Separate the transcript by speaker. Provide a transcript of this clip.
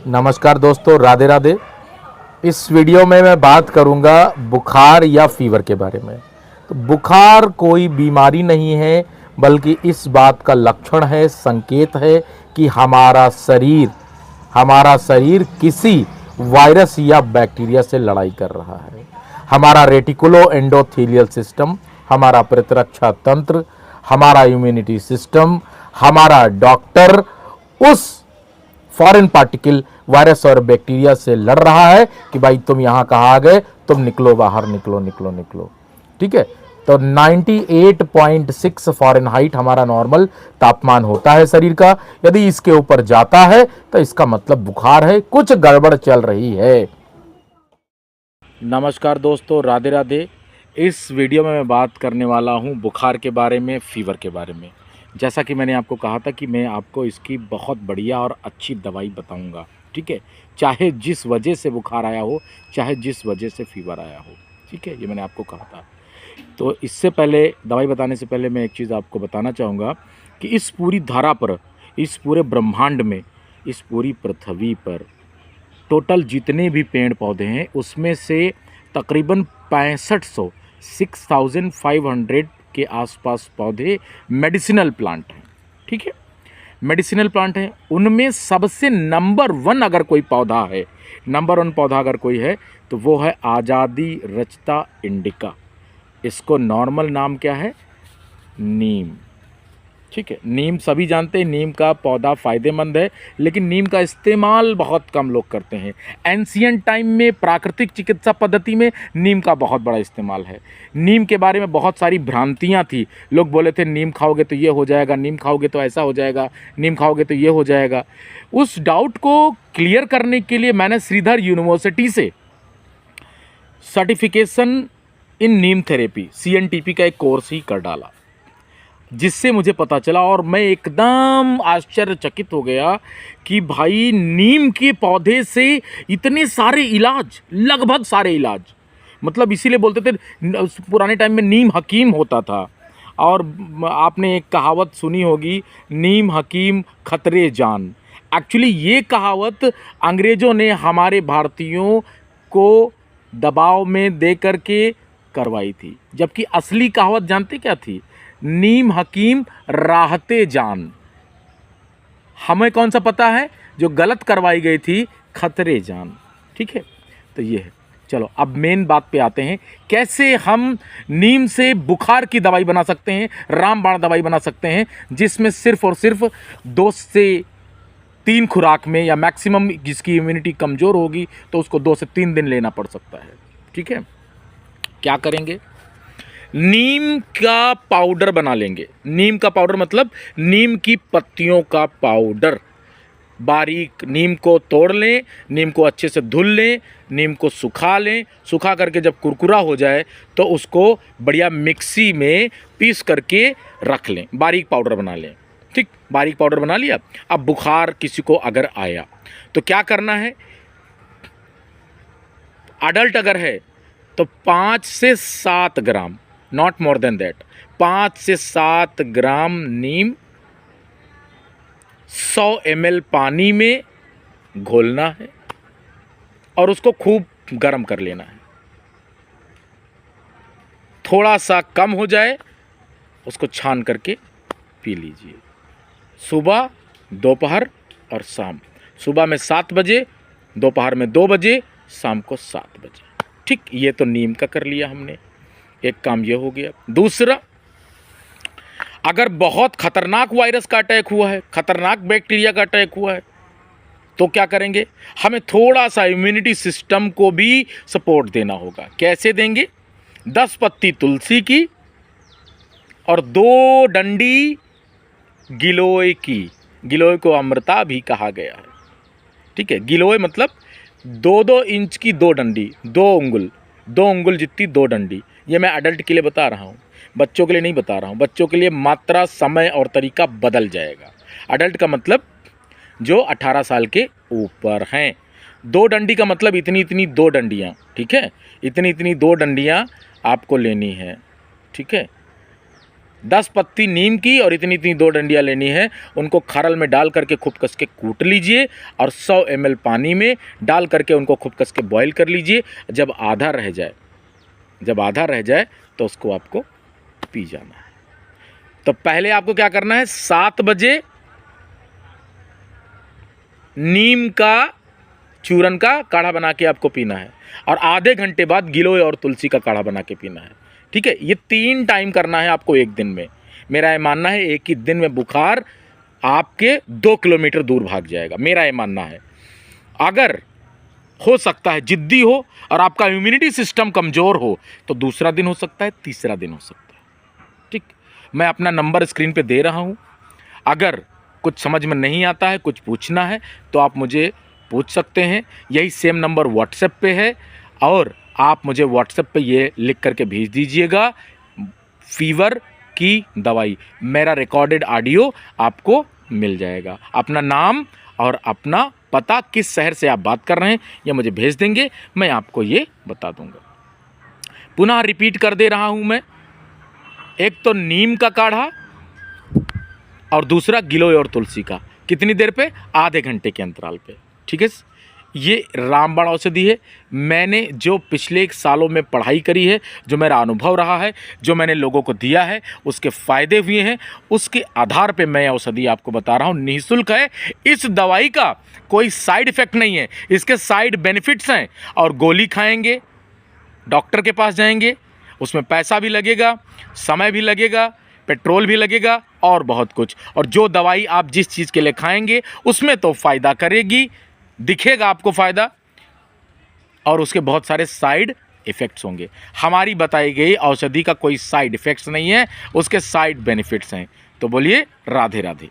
Speaker 1: नमस्कार दोस्तों, राधे राधे। इस वीडियो में मैं बात करूंगा बुखार या फीवर के बारे में। तो बुखार कोई बीमारी नहीं है, बल्कि इस बात का लक्षण है, संकेत है कि हमारा शरीर किसी वायरस या बैक्टीरिया से लड़ाई कर रहा है। हमारा रेटिकुलो एंडोथेलियल सिस्टम, हमारा प्रतिरक्षा तंत्र, हमारा इम्यूनिटी सिस्टम, हमारा डॉक्टर उस फॉरेन पार्टिकल वायरस और बैक्टीरिया से लड़ रहा है कि भाई तुम यहां कहाँ आ गए, तुम निकलो बाहर, निकलो निकलो निकलो। ठीक है। तो 98.6 फ़ारेनहाइट हमारा नॉर्मल तापमान होता है शरीर का। यदि इसके ऊपर जाता है तो इसका मतलब बुखार है, कुछ गड़बड़ चल रही है। नमस्कार दोस्तों, राधे राधे। इस वीडियो में मैं बात करने वाला हूं बुखार के बारे में, फीवर के बारे में। जैसा कि मैंने आपको कहा था कि मैं आपको इसकी बहुत बढ़िया और अच्छी दवाई बताऊंगा। ठीक है। चाहे जिस वजह से बुखार आया हो, चाहे जिस वजह से फीवर आया हो। ठीक है, ये मैंने आपको कहा था। तो इससे पहले, दवाई बताने से पहले मैं एक चीज़ आपको बताना चाहूँगा कि इस पूरी धारा पर, इस पूरे ब्रह्मांड में, इस पूरी पृथ्वी पर टोटल जितने भी पेड़ पौधे हैं उसमें से तकरीबन 6500 6500 के आसपास पौधे मेडिसिनल प्लांट हैं। ठीक है, मेडिसिनल प्लांट हैं। उनमें सबसे नंबर 1 अगर कोई पौधा है, नंबर 1 पौधा अगर कोई है तो वो है आज़ादी रचता इंडिका। इसको नॉर्मल नाम क्या है? नीम। ठीक है, नीम सभी जानते हैं, नीम का पौधा फ़ायदेमंद है, लेकिन नीम का इस्तेमाल बहुत कम लोग करते हैं। एंशिएंट टाइम में प्राकृतिक चिकित्सा पद्धति में नीम का बहुत बड़ा इस्तेमाल है। नीम के बारे में बहुत सारी भ्रांतियां थी। लोग बोले थे नीम खाओगे तो ये हो जाएगा, नीम खाओगे तो ऐसा हो जाएगा, नीम खाओगे तो ये हो जाएगा। उस डाउट को क्लियर करने के लिए मैंने श्रीधर यूनिवर्सिटी से सर्टिफिकेशन इन नीम थेरेपी CNTP का एक कोर्स ही कर डाला, जिससे मुझे पता चला और मैं एकदम आश्चर्यचकित हो गया कि भाई नीम के पौधे से इतने सारे इलाज, लगभग सारे इलाज, मतलब इसीलिए बोलते थे पुराने टाइम में नीम हकीम होता था। और आपने एक कहावत सुनी होगी, नीम हकीम खतरे जान। एक्चुअली ये कहावत अंग्रेज़ों ने हमारे भारतीयों को दबाव में दे करके करवाई थी, जबकि असली कहावत जानते क्या थी? नीम हकीम राहते जान। हमें कौन सा पता है? जो गलत करवाई गई थी, खतरे जान। ठीक है, तो ये है। चलो अब मेन बात पे आते हैं, कैसे हम नीम से बुखार की दवाई बना सकते हैं, रामबाण दवाई बना सकते हैं, जिसमें सिर्फ और सिर्फ 2 से 3 खुराक में, या मैक्सिमम जिसकी इम्यूनिटी कमज़ोर होगी तो उसको 2 से 3 दिन लेना पड़ सकता है। ठीक है, क्या करेंगे? नीम का पाउडर बना लेंगे। नीम का पाउडर मतलब नीम की पत्तियों का पाउडर। बारीक नीम को तोड़ लें, नीम को अच्छे से धुल लें, नीम को सुखा लें। सुखा करके जब कुरकुरा हो जाए तो उसको बढ़िया मिक्सी में पीस करके रख लें, बारीक पाउडर बना लें। ठीक, बारीक पाउडर बना लिया। अब बुखार किसी को अगर आया तो क्या करना है? अडल्ट अगर है तो 5 से 7 ग्राम, नॉट मोर देन दैट, 5 से 7 ग्राम नीम 100 ml पानी में घोलना है और उसको खूब गर्म कर लेना है। थोड़ा सा कम हो जाए उसको छान करके पी लीजिए। सुबह, दोपहर और शाम। सुबह में 7 बजे, दोपहर में 2 बजे, शाम को 7 बजे। ठीक, ये तो नीम का कर लिया हमने, एक काम ये हो गया। दूसरा, अगर बहुत खतरनाक वायरस का अटैक हुआ है, खतरनाक बैक्टीरिया का अटैक हुआ है, तो क्या करेंगे? हमें थोड़ा सा इम्यूनिटी सिस्टम को भी सपोर्ट देना होगा। कैसे देंगे? 10 पत्ती तुलसी की और 2 डंडी गिलोय की। गिलोय को अमृता भी कहा गया है। ठीक है, गिलोय मतलब 2-2 इंच की 2 डंडी, 2 उंगल जितनी 2 डंडी। ये मैं अडल्ट के लिए बता रहा हूँ, बच्चों के लिए नहीं बता रहा हूँ। बच्चों के लिए मात्रा, समय और तरीका बदल जाएगा। अडल्ट का मतलब जो 18 साल के ऊपर हैं। 2 डंडी का मतलब इतनी इतनी 2 डंडियाँ। ठीक है, इतनी इतनी 2 डंडियाँ आपको लेनी है। ठीक है, 10 पत्ती नीम की और इतनी इतनी 2 डंडियाँ लेनी है, उनको खरल में डाल करके खूब कस के कूट लीजिए और 100 ml पानी में डाल करके उनको खूब कस के बॉईल कर लीजिए। जब आधा रह जाए तो उसको आपको पी जाना है। तो पहले आपको क्या करना है, 7 बजे नीम का चूरन का काढ़ा बना के आपको पीना है और आधे घंटे बाद गिलोय और तुलसी का काढ़ा बना के पीना है। ठीक है, ये 3 टाइम करना है आपको एक दिन में। मेरा ये मानना है एक ही दिन में बुखार आपके 2 किलोमीटर दूर भाग जाएगा, मेरा ये मानना है। अगर हो सकता है जिद्दी हो और आपका इम्यूनिटी सिस्टम कमज़ोर हो तो दूसरा दिन हो सकता है, तीसरा दिन हो सकता है। ठीक, मैं अपना नंबर स्क्रीन पे दे रहा हूँ। अगर कुछ समझ में नहीं आता है, कुछ पूछना है तो आप मुझे पूछ सकते हैं। यही सेम नंबर व्हाट्सएप पे है और आप मुझे व्हाट्सएप पे ये लिख करके भेज दीजिएगा फीवर की दवाई। मेरा रिकॉर्डेड ऑडियो आपको मिल जाएगा। अपना नाम और अपना पता, किस शहर से आप बात कर रहे हैं, ये मुझे भेज देंगे, मैं आपको ये बता दूंगा। पुनः रिपीट कर दे रहा हूँ मैं, एक तो नीम का काढ़ा और दूसरा गिलोय और तुलसी का। कितनी देर पे? आधे घंटे के अंतराल पे। ठीक है, ये रामबाण औषधि है। मैंने जो पिछले 1 सालों में पढ़ाई करी है, जो मेरा अनुभव रहा है, जो मैंने लोगों को दिया है, उसके फ़ायदे हुए हैं, उसके आधार पे मैं औषधि आपको बता रहा हूँ। निःशुल्क है। इस दवाई का कोई साइड इफ़ेक्ट नहीं है, इसके साइड बेनिफिट्स हैं। और गोली खाएंगे, डॉक्टर के पास जाएंगे, उसमें पैसा भी लगेगा, समय भी लगेगा, पेट्रोल भी लगेगा और बहुत कुछ। और जो दवाई आप जिस चीज़ के लिए खाएंगे उसमें तो फ़ायदा करेगी, दिखेगा आपको फ़ायदा, और उसके बहुत सारे साइड इफ़ेक्ट्स होंगे। हमारी बताई गई औषधि का कोई साइड इफ़ेक्ट्स नहीं है, उसके साइड बेनिफिट्स हैं। तो बोलिए राधे राधे।